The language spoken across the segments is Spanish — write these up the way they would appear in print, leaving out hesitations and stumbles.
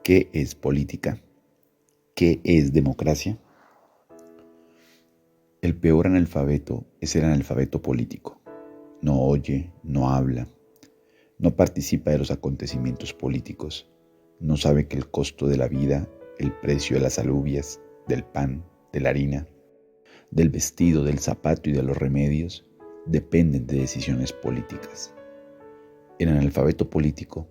¿Qué es política? ¿Qué es democracia? El peor analfabeto es el analfabeto político. No oye, no habla, no participa de los acontecimientos políticos, no sabe que el costo de la vida, el precio de las alubias, del pan, de la harina, del vestido, del zapato y de los remedios dependen de decisiones políticas. El analfabeto político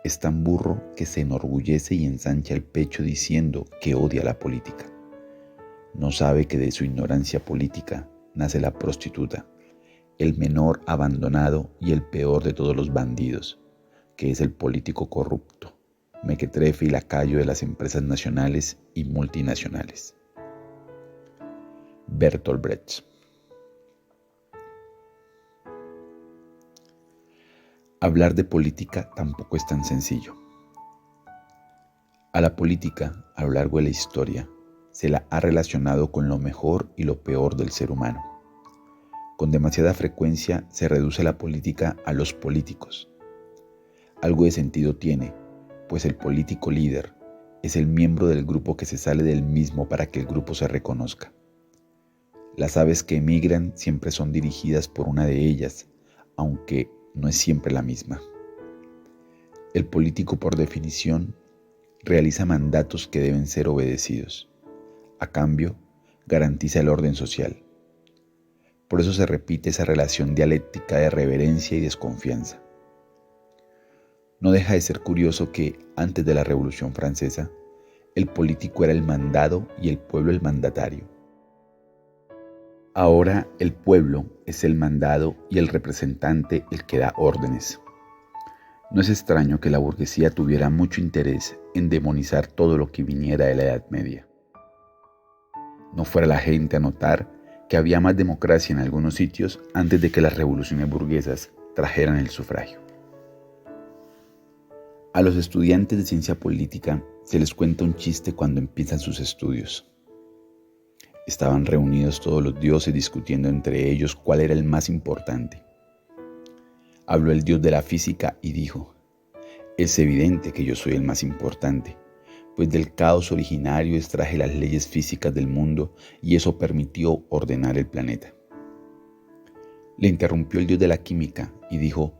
es tan burro que se enorgullece y ensancha el pecho diciendo que odia la política. No sabe que de su ignorancia política nace la prostituta, el menor abandonado y el peor de todos los bandidos, que es el político corrupto, mequetrefe y lacayo de las empresas nacionales y multinacionales. Bertolt Brecht. Hablar de política tampoco es tan sencillo. A la política, a lo largo de la historia, se la ha relacionado con lo mejor y lo peor del ser humano. Con demasiada frecuencia se reduce la política a los políticos. Algo de sentido tiene, pues el político líder es el miembro del grupo que se sale del mismo para que el grupo se reconozca. Las aves que emigran siempre son dirigidas por una de ellas, aunque no es siempre la misma. El político, por definición, realiza mandatos que deben ser obedecidos. A cambio, garantiza el orden social. Por eso se repite esa relación dialéctica de reverencia y desconfianza. No deja de ser curioso que, antes de la Revolución Francesa, el político era el mandado y el pueblo el mandatario. Ahora el pueblo es el mandado y el representante el que da órdenes. No es extraño que la burguesía tuviera mucho interés en demonizar todo lo que viniera de la Edad Media. No fuera la gente a notar que había más democracia en algunos sitios antes de que las revoluciones burguesas trajeran el sufragio. A los estudiantes de ciencia política se les cuenta un chiste cuando empiezan sus estudios. Estaban reunidos todos los dioses discutiendo entre ellos cuál era el más importante. Habló el dios de la física y dijo: «Es evidente que yo soy el más importante, pues del caos originario extraje las leyes físicas del mundo y eso permitió ordenar el planeta». Le interrumpió el dios de la química y dijo: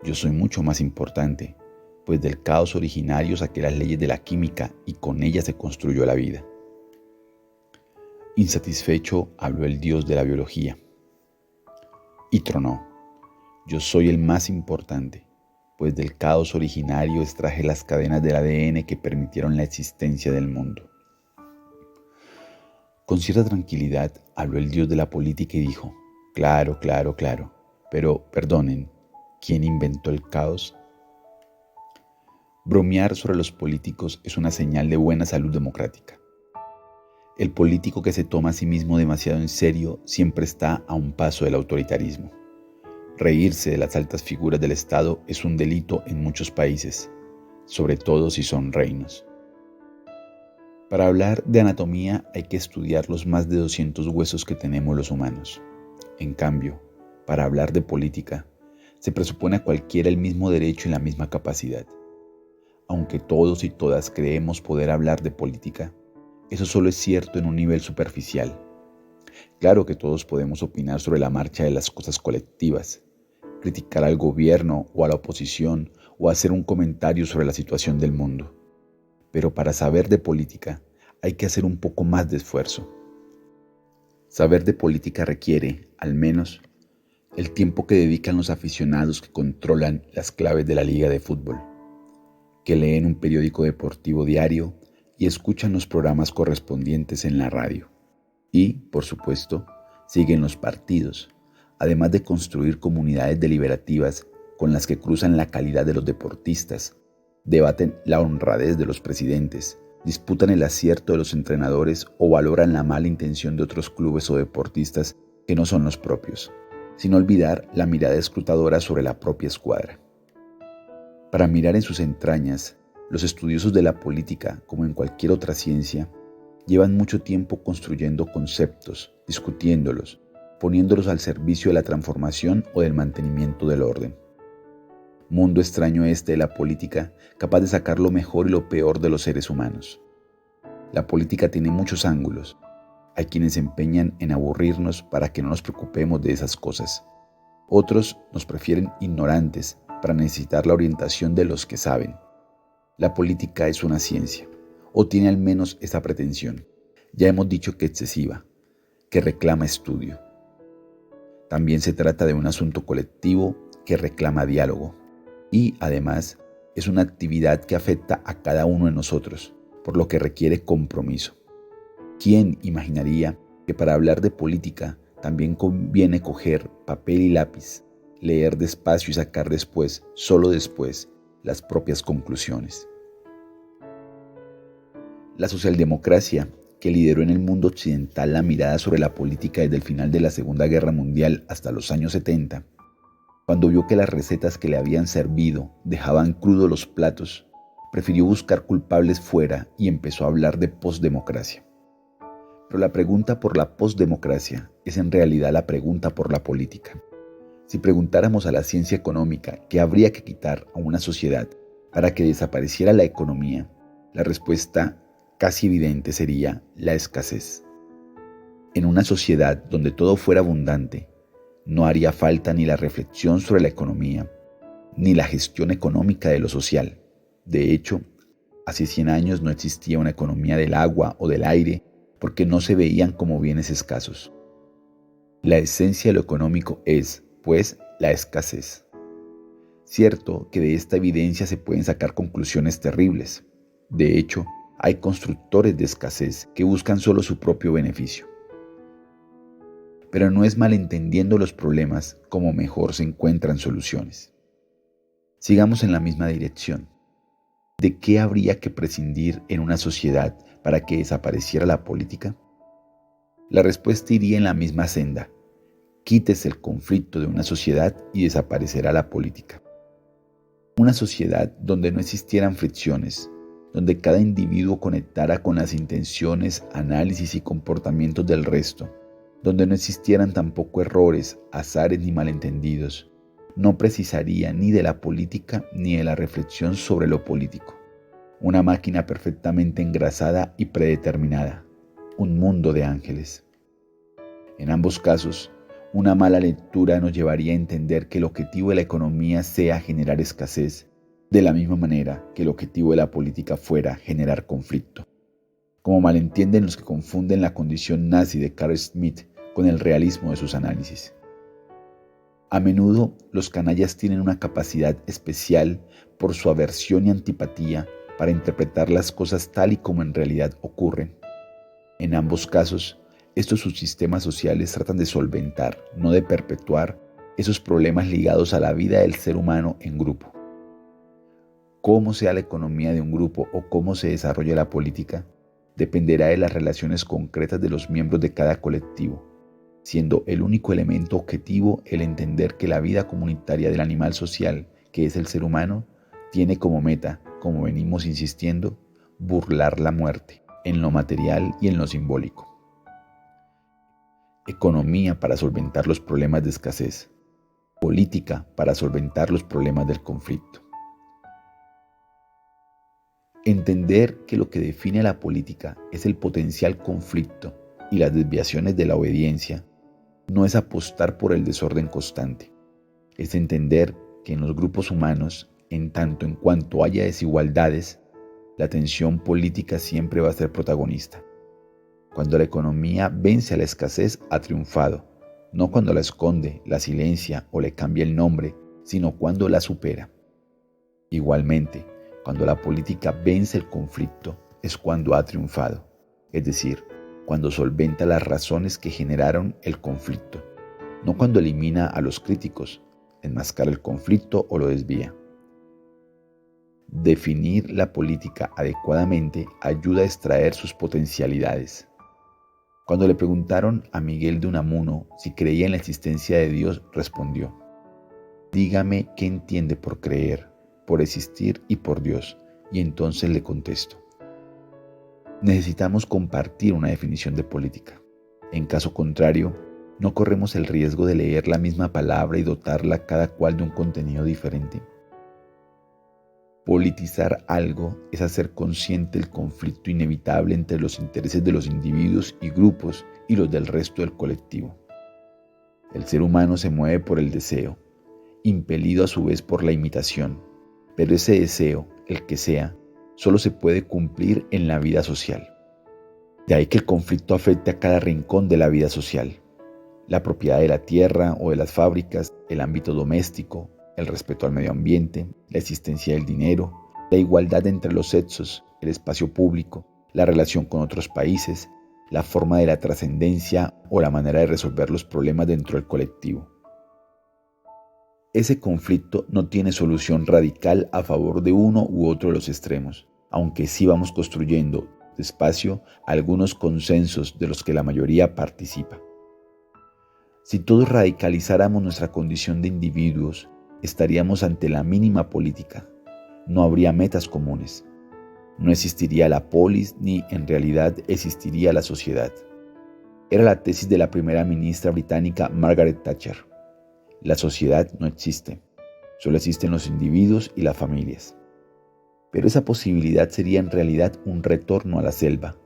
«Yo soy mucho más importante, pues del caos originario saqué las leyes de la química y con ellas se construyó la vida». Insatisfecho, habló el dios de la biología y tronó: «Yo soy el más importante, pues del caos originario extraje las cadenas del ADN que permitieron la existencia del mundo». Con cierta tranquilidad habló el dios de la política y dijo: «Claro, pero perdonen, ¿quién inventó el caos?». Bromear sobre los políticos es una señal de buena salud democrática. El político que se toma a sí mismo demasiado en serio siempre está a un paso del autoritarismo. Reírse de las altas figuras del Estado es un delito en muchos países, sobre todo si son reinos. Para hablar de anatomía hay que estudiar los más de 200 huesos que tenemos los humanos. En cambio, para hablar de política, se presupone a cualquiera el mismo derecho y la misma capacidad. Aunque todos y todas creemos poder hablar de política, eso solo es cierto en un nivel superficial. Claro que todos podemos opinar sobre la marcha de las cosas colectivas, criticar al gobierno o a la oposición o hacer un comentario sobre la situación del mundo. Pero para saber de política hay que hacer un poco más de esfuerzo. Saber de política requiere, al menos, el tiempo que dedican los aficionados que controlan las claves de la liga de fútbol, que leen un periódico deportivo diario y escuchan los programas correspondientes en la radio. Y, por supuesto, siguen los partidos, además de construir comunidades deliberativas con las que cruzan la calidad de los deportistas, debaten la honradez de los presidentes, disputan el acierto de los entrenadores o valoran la mala intención de otros clubes o deportistas que no son los propios, sin olvidar la mirada escrutadora sobre la propia escuadra. Para mirar en sus entrañas, los estudiosos de la política, como en cualquier otra ciencia, llevan mucho tiempo construyendo conceptos, discutiéndolos, poniéndolos al servicio de la transformación o del mantenimiento del orden. Mundo extraño este de la política, capaz de sacar lo mejor y lo peor de los seres humanos. La política tiene muchos ángulos. Hay quienes se empeñan en aburrirnos para que no nos preocupemos de esas cosas. Otros nos prefieren ignorantes para necesitar la orientación de los que saben. La política es una ciencia, o tiene al menos esa pretensión. Ya hemos dicho que excesiva, que reclama estudio. También se trata de un asunto colectivo que reclama diálogo. Y, además, es una actividad que afecta a cada uno de nosotros, por lo que requiere compromiso. ¿Quién imaginaría que para hablar de política también conviene coger papel y lápiz, leer despacio y sacar después, solo después, las propias conclusiones? La socialdemocracia, que lideró en el mundo occidental la mirada sobre la política desde el final de la Segunda Guerra Mundial hasta los años 70, cuando vio que las recetas que le habían servido dejaban crudos los platos, prefirió buscar culpables fuera y empezó a hablar de postdemocracia. Pero la pregunta por la postdemocracia es en realidad la pregunta por la política. Si preguntáramos a la ciencia económica qué habría que quitar a una sociedad para que desapareciera la economía, la respuesta casi evidente sería la escasez. En una sociedad donde todo fuera abundante, no haría falta ni la reflexión sobre la economía, ni la gestión económica de lo social. De hecho, hace 100 años no existía una economía del agua o del aire porque no se veían como bienes escasos. La esencia de lo económico es, pues, la escasez. Cierto que de esta evidencia se pueden sacar conclusiones terribles. De hecho, hay constructores de escasez que buscan solo su propio beneficio. Pero no es malentendiendo los problemas como mejor se encuentran soluciones. Sigamos en la misma dirección. ¿De qué habría que prescindir en una sociedad para que desapareciera la política? La respuesta iría en la misma senda. Quítese el conflicto de una sociedad y desaparecerá la política. Una sociedad donde no existieran fricciones, donde cada individuo conectara con las intenciones, análisis y comportamientos del resto, donde no existieran tampoco errores, azares ni malentendidos, no precisaría ni de la política ni de la reflexión sobre lo político. Una máquina perfectamente engrasada y predeterminada, un mundo de ángeles. En ambos casos, una mala lectura nos llevaría a entender que el objetivo de la economía sea generar escasez, de la misma manera que el objetivo de la política fuera generar conflicto. Como malentienden los que confunden la condición nazi de Carl Schmitt con el realismo de sus análisis. A menudo los canallas tienen una capacidad especial por su aversión y antipatía para interpretar las cosas tal y como en realidad ocurren. En ambos casos, estos subsistemas sociales tratan de solventar, no de perpetuar, esos problemas ligados a la vida del ser humano en grupo. Cómo sea la economía de un grupo o cómo se desarrolla la política, dependerá de las relaciones concretas de los miembros de cada colectivo, siendo el único elemento objetivo el entender que la vida comunitaria del animal social, que es el ser humano, tiene como meta, como venimos insistiendo, burlar la muerte, en lo material y en lo simbólico. Economía para solventar los problemas de escasez, política para solventar los problemas del conflicto. Entender que lo que define a la política es el potencial conflicto y las desviaciones de la obediencia no es apostar por el desorden constante, es entender que en los grupos humanos, en tanto en cuanto haya desigualdades, la tensión política siempre va a ser protagonista. Cuando la economía vence a la escasez, ha triunfado, no cuando la esconde, la silencia o le cambia el nombre, sino cuando la supera. Igualmente, cuando la política vence el conflicto, es cuando ha triunfado, es decir, cuando solventa las razones que generaron el conflicto, no cuando elimina a los críticos, enmascara el conflicto o lo desvía. Definir la política adecuadamente ayuda a extraer sus potencialidades. Cuando le preguntaron a Miguel de Unamuno si creía en la existencia de Dios, respondió: dígame qué entiende por creer, por existir y por Dios, y entonces le contesto. Necesitamos compartir una definición de política. En caso contrario, no corremos el riesgo de leer la misma palabra y dotarla cada cual de un contenido diferente. Politizar algo es hacer consciente el conflicto inevitable entre los intereses de los individuos y grupos y los del resto del colectivo. El ser humano se mueve por el deseo, impelido a su vez por la imitación, pero ese deseo, el que sea, solo se puede cumplir en la vida social. De ahí que el conflicto afecte a cada rincón de la vida social: la propiedad de la tierra o de las fábricas, el ámbito doméstico, el respeto al medio ambiente, la existencia del dinero, la igualdad entre los sexos, el espacio público, la relación con otros países, la forma de la trascendencia o la manera de resolver los problemas dentro del colectivo. Ese conflicto no tiene solución radical a favor de uno u otro de los extremos, aunque sí vamos construyendo despacio algunos consensos de los que la mayoría participa. Si todos radicalizáramos nuestra condición de individuos, estaríamos ante la mínima política. No habría metas comunes. No existiría la polis ni en realidad existiría la sociedad. Era la tesis de la primera ministra británica Margaret Thatcher. La sociedad no existe. Solo existen los individuos y las familias. Pero esa posibilidad sería en realidad un retorno a la selva,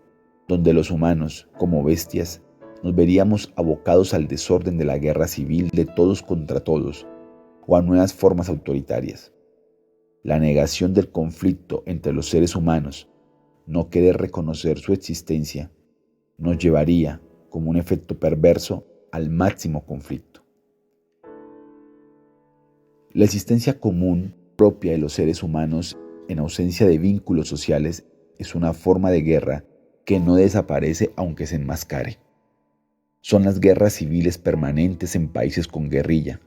donde los humanos, como bestias, nos veríamos abocados al desorden de la guerra civil de todos contra todos o a nuevas formas autoritarias. La negación del conflicto entre los seres humanos, no querer reconocer su existencia, nos llevaría, como un efecto perverso, al máximo conflicto. La existencia común propia de los seres humanos en ausencia de vínculos sociales es una forma de guerra que no desaparece aunque se enmascare. Son las guerras civiles permanentes en países con guerrilla,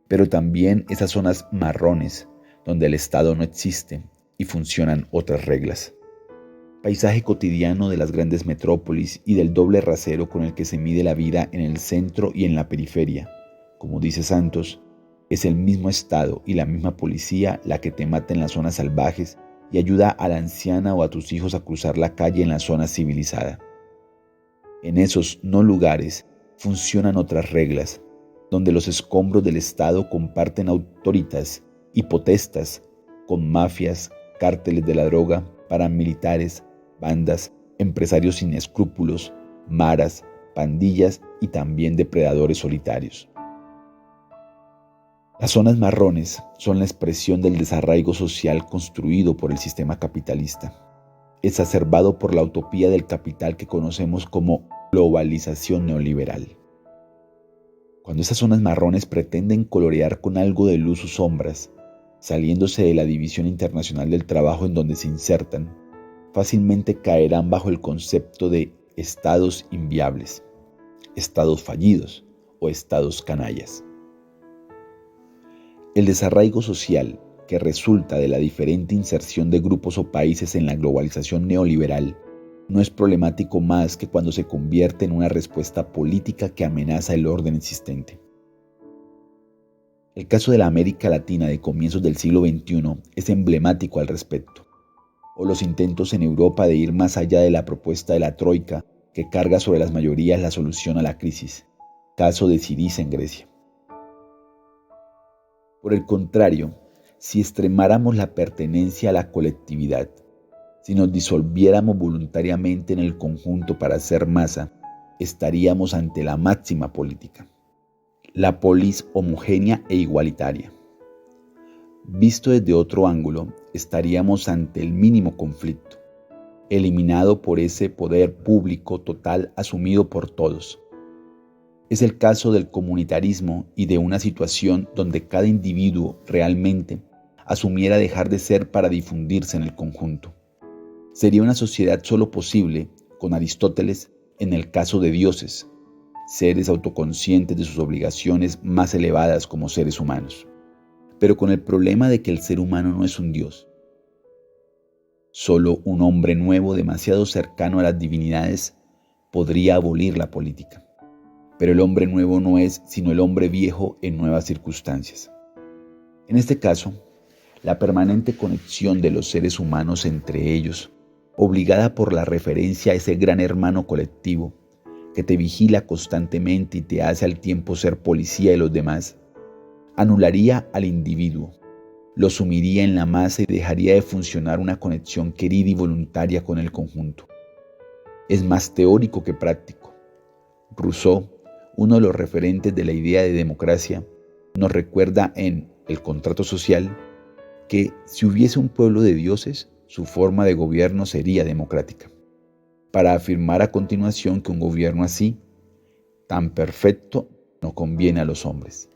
pero también esas zonas marrones donde el Estado no existe y funcionan otras reglas. Paisaje cotidiano de las grandes metrópolis y del doble rasero con el que se mide la vida en el centro y en la periferia. Como dice Santos, es el mismo Estado y la misma policía la que te mata en las zonas salvajes y ayuda a la anciana o a tus hijos a cruzar la calle en la zona civilizada. En esos no lugares funcionan otras reglas, donde los escombros del Estado comparten autoritas y potestas con mafias, cárteles de la droga, paramilitares, bandas, empresarios sin escrúpulos, maras, pandillas y también depredadores solitarios. Las zonas marrones son la expresión del desarraigo social construido por el sistema capitalista, exacerbado por la utopía del capital que conocemos como globalización neoliberal. Cuando esas zonas marrones pretenden colorear con algo de luz sus sombras, saliéndose de la división internacional del trabajo en donde se insertan, fácilmente caerán bajo el concepto de estados inviables, estados fallidos o estados canallas. El desarraigo social que resulta de la diferente inserción de grupos o países en la globalización neoliberal no es problemático más que cuando se convierte en una respuesta política que amenaza el orden existente. El caso de la América Latina de comienzos del siglo XXI es emblemático al respecto, o los intentos en Europa de ir más allá de la propuesta de la Troika que carga sobre las mayorías la solución a la crisis, caso de Syriza en Grecia. Por el contrario, si extremáramos la pertenencia a la colectividad, si nos disolviéramos voluntariamente en el conjunto para hacer masa, estaríamos ante la máxima política, la polis homogénea e igualitaria. Visto desde otro ángulo, estaríamos ante el mínimo conflicto, eliminado por ese poder público total asumido por todos. Es el caso del comunitarismo y de una situación donde cada individuo realmente asumiera dejar de ser para difundirse en el conjunto. Sería una sociedad solo posible, con Aristóteles, en el caso de dioses, seres autoconscientes de sus obligaciones más elevadas como seres humanos, pero con el problema de que el ser humano no es un dios. Solo un hombre nuevo demasiado cercano a las divinidades podría abolir la política. Pero el hombre nuevo no es sino el hombre viejo en nuevas circunstancias. En este caso, la permanente conexión de los seres humanos entre ellos, obligada por la referencia a ese gran hermano colectivo que te vigila constantemente y te hace al tiempo ser policía de los demás, anularía al individuo, lo sumiría en la masa y dejaría de funcionar una conexión querida y voluntaria con el conjunto. Es más teórico que práctico. Rousseau, uno de los referentes de la idea de democracia, nos recuerda en El contrato social que si hubiese un pueblo de dioses, su forma de gobierno sería democrática, para afirmar a continuación que un gobierno así, tan perfecto, no conviene a los hombres.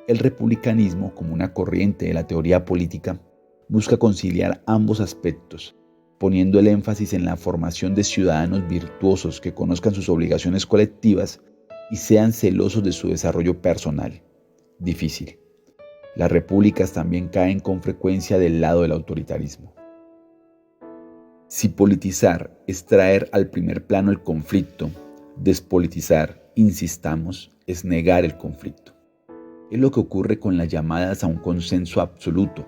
El republicanismo, como una corriente de la teoría política, busca conciliar ambos aspectos, poniendo el énfasis en la formación de ciudadanos virtuosos que conozcan sus obligaciones colectivas y sean celosos de su desarrollo personal. Difícil. Las repúblicas también caen con frecuencia del lado del autoritarismo. Si politizar es traer al primer plano el conflicto, despolitizar, insistamos, es negar el conflicto. Es lo que ocurre con las llamadas a un consenso absoluto,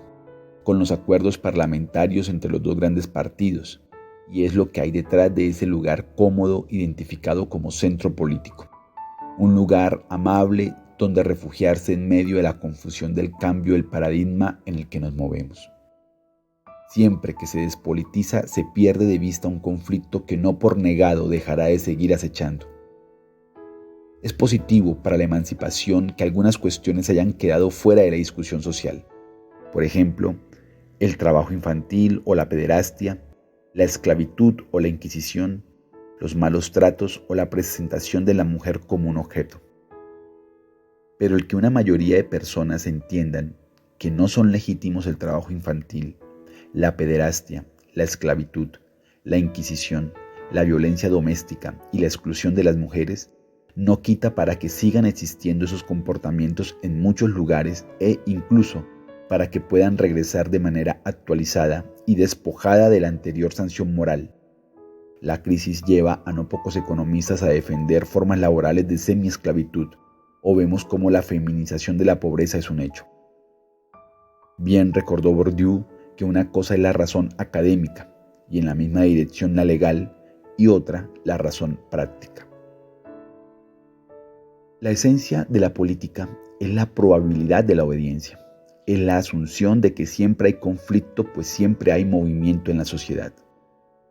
con los acuerdos parlamentarios entre los dos grandes partidos, y es lo que hay detrás de ese lugar cómodo identificado como centro político. Un lugar amable donde refugiarse en medio de la confusión del cambio del paradigma en el que nos movemos. Siempre que se despolitiza, se pierde de vista un conflicto que no por negado dejará de seguir acechando. Es positivo para la emancipación que algunas cuestiones hayan quedado fuera de la discusión social. Por ejemplo, el trabajo infantil o la pederastia, la esclavitud o la inquisición, los malos tratos o la presentación de la mujer como un objeto. Pero el que una mayoría de personas entiendan que no son legítimos el trabajo infantil, la pederastia, la esclavitud, la inquisición, la violencia doméstica y la exclusión de las mujeres, no quita para que sigan existiendo esos comportamientos en muchos lugares e incluso para que puedan regresar de manera actualizada y despojada de la anterior sanción moral. La crisis lleva a no pocos economistas a defender formas laborales de semiesclavitud, o vemos cómo la feminización de la pobreza es un hecho. Bien recordó Bourdieu que una cosa es la razón académica, y en la misma dirección la legal, y otra la razón práctica. La esencia de la política es la probabilidad de la obediencia, es la asunción de que siempre hay conflicto, pues siempre hay movimiento en la sociedad.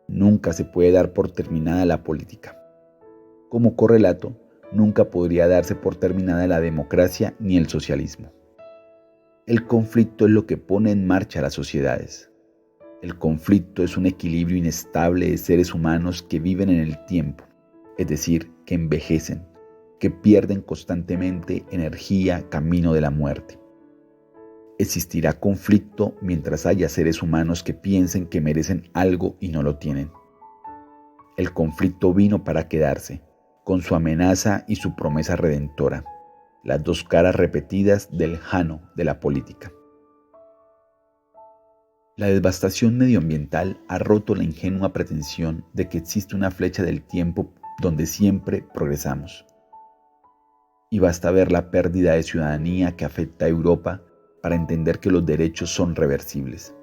Nunca se puede dar por terminada la política. Como correlato, nunca podría darse por terminada la democracia ni el socialismo. El conflicto es lo que pone en marcha las sociedades. El conflicto es un equilibrio inestable de seres humanos que viven en el tiempo, es decir, que envejecen, que pierden constantemente energía camino de la muerte. Existirá conflicto mientras haya seres humanos que piensen que merecen algo y no lo tienen. El conflicto vino para quedarse, con su amenaza y su promesa redentora, las dos caras repetidas del Jano de la política. La devastación medioambiental ha roto la ingenua pretensión de que existe una flecha del tiempo donde siempre progresamos. Y basta ver la pérdida de ciudadanía que afecta a Europa para entender que los derechos son reversibles.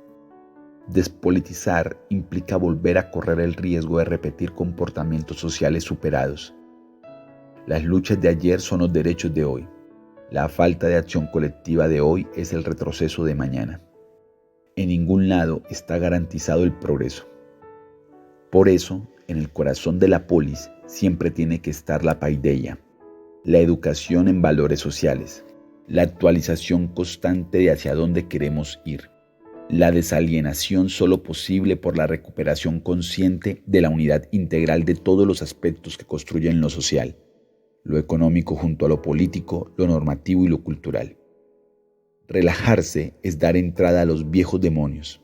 Despolitizar implica volver a correr el riesgo de repetir comportamientos sociales superados. Las luchas de ayer son los derechos de hoy. La falta de acción colectiva de hoy es el retroceso de mañana. En ningún lado está garantizado el progreso. Por eso, en el corazón de la polis siempre tiene que estar la paideia, la educación en valores sociales, la actualización constante de hacia dónde queremos ir, la desalienación solo posible por la recuperación consciente de la unidad integral de todos los aspectos que construyen lo social, lo económico junto a lo político, lo normativo y lo cultural. Relajarse es dar entrada a los viejos demonios.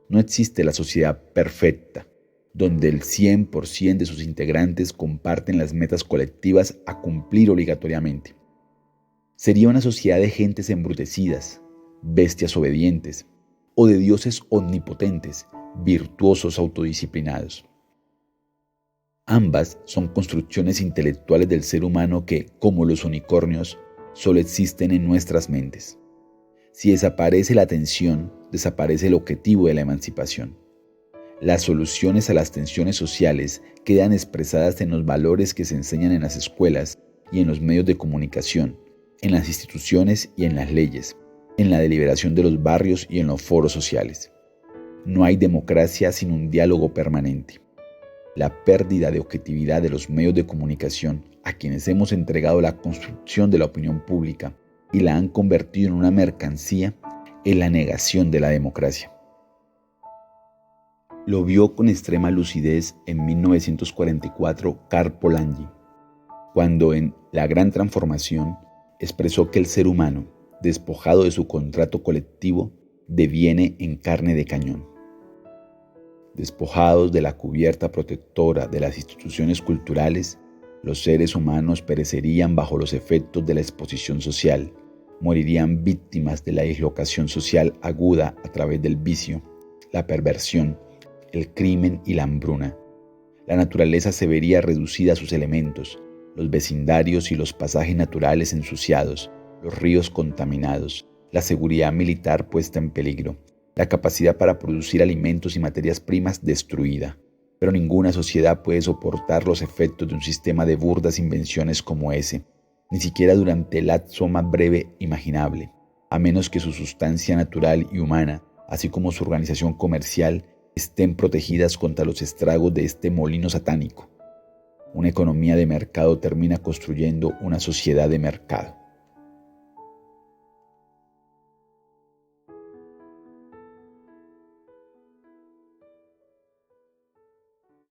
No existe la sociedad perfecta, donde el 100% de sus integrantes comparten las metas colectivas a cumplir obligatoriamente. Sería una sociedad de gentes embrutecidas, bestias obedientes, o de dioses omnipotentes, virtuosos autodisciplinados. Ambas son construcciones intelectuales del ser humano que, como los unicornios, solo existen en nuestras mentes. Si desaparece la tensión, desaparece el objetivo de la emancipación. Las soluciones a las tensiones sociales quedan expresadas en los valores que se enseñan en las escuelas y en los medios de comunicación, en las instituciones y en las leyes. en la deliberación de los barrios y en los foros sociales. No hay democracia sin un diálogo permanente. La pérdida de objetividad de los medios de comunicación, a quienes hemos entregado la construcción de la opinión pública y la han convertido en una mercancía, es la negación de la democracia. Lo vio con extrema lucidez en 1944 Karl Polanyi, cuando en La Gran Transformación expresó que el ser humano, despojado de su contrato colectivo, deviene en carne de cañón. Despojados de la cubierta protectora de las instituciones culturales, los seres humanos perecerían bajo los efectos de la exposición social, morirían víctimas de la dislocación social aguda a través del vicio, la perversión, el crimen y la hambruna. La naturaleza se vería reducida a sus elementos, los vecindarios y los pasajes naturales ensuciados, los ríos contaminados, la seguridad militar puesta en peligro, la capacidad para producir alimentos y materias primas destruida. Pero ninguna sociedad puede soportar los efectos de un sistema de burdas invenciones como ese, ni siquiera durante el lapso más breve imaginable, a menos que su sustancia natural y humana, así como su organización comercial, estén protegidas contra los estragos de este molino satánico. Una economía de mercado termina construyendo una sociedad de mercado.